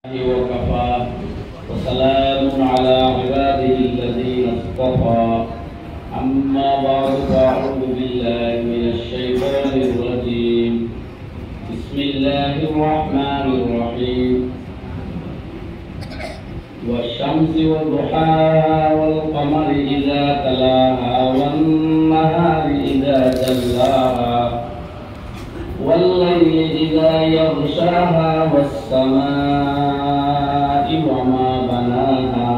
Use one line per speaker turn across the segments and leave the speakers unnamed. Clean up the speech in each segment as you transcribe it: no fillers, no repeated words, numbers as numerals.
وكفى وسلام على عباده الذين اصطفى أما بعد فأعوذ بالله من الشيطان الرجيم بسم الله الرحمن الرحيم والشمس وضحاها والقمر إذا تلاها والنهار إذا جلاها والليل إذا يغشاها والسماء وما بناها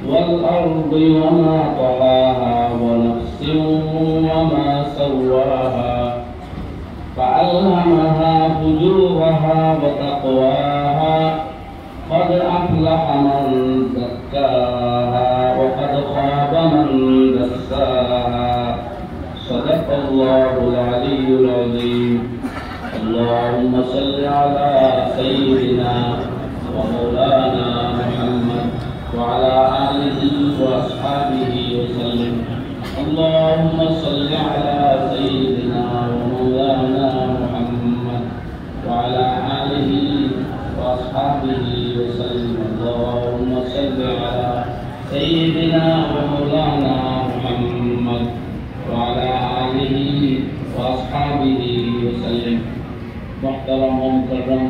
والأرض وما طحاها ونفس وما سواها فألهمها فجورها وتقواها قد أفلح من زكاها وقد خاب من دساها صدق الله العلي العظيم. اللهم صل على سيدنا ومولانا محمد وعلى آله وأصحابه وسلم. اللهم صل على سيدنا ومولانا محمد وعلى آله وأصحابه وسلم. اللهم صل على سيدنا ومولانا محمد وعلى آله وأصحابه وسلم. محترم ومكرم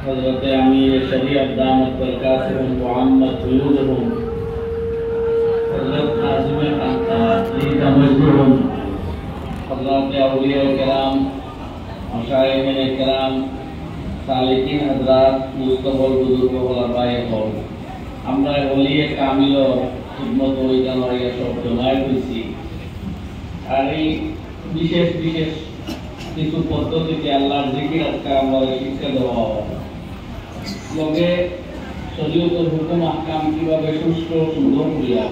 حضرت अमीर शरीयत दामत बरकातुहुम व अम्मत हुयूरुहुम हजरत नाज़िम लीग मजदूरुम हजरत औलिया किराम मशाइख़ किराम सालिकीन हजरात मुस्तफ़ा बुजुर्ग उलमाए कौम আমরা ওলিয়ে কামিলর খিদমত ওই জানাইয়া সব জমায়েত হইছি। আর এই বিশেষ বিশেষ কিছু পদ্ধতিতে আল্লাহর জিকির আজকে আমরা শিক্ষা দেওয়া হবে। লগে শরীয়তের হুকুম আহকাম কিভাবে সুষ্ঠু সুন্দর করিয়া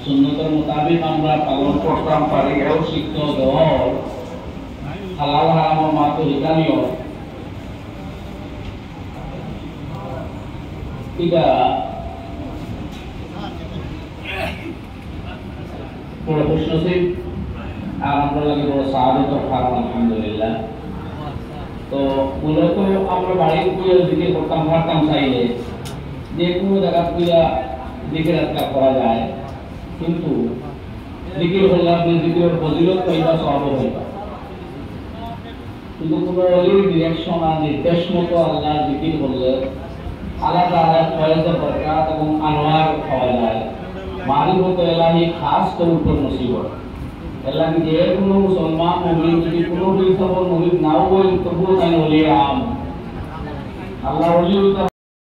সুন্নতের মোতাবেক আমরা পালন করতাম পারি এও শিক্ষা দেওয়া হালাল হারাম মাত্র হিকানিও এটা বড় খুশনসিব আর আমরা লাগে বড় সাহায্য ফার্ম আলহামদুলিল্লাহ। তো মূলত আমরা বাড়ির পুজোর দিকে করতাম পারতাম চাইলে যে কোনো জায়গা পূজা দিকে রাখা করা যায়, কিন্তু দিকের হলে আপনি দিকের ফজিলত পাইবা সব হইবা, কিন্তু কোনো অলির ডিরেকশন আর নির্দেশ মতো আল্লাহ দিকির করলে আলাদা আলাদা ফয়েজ বরকাত এবং আনোয়ার পাওয়া যায়। মারিফত এলাহি খাস করে উপর নসিবত এলাহি যে কোনো মুসলমান মুমিন যদি কোনো বিসবর মুমিন নাও বলেন তবুও তাই ওলি আম আল্লাহ ওলি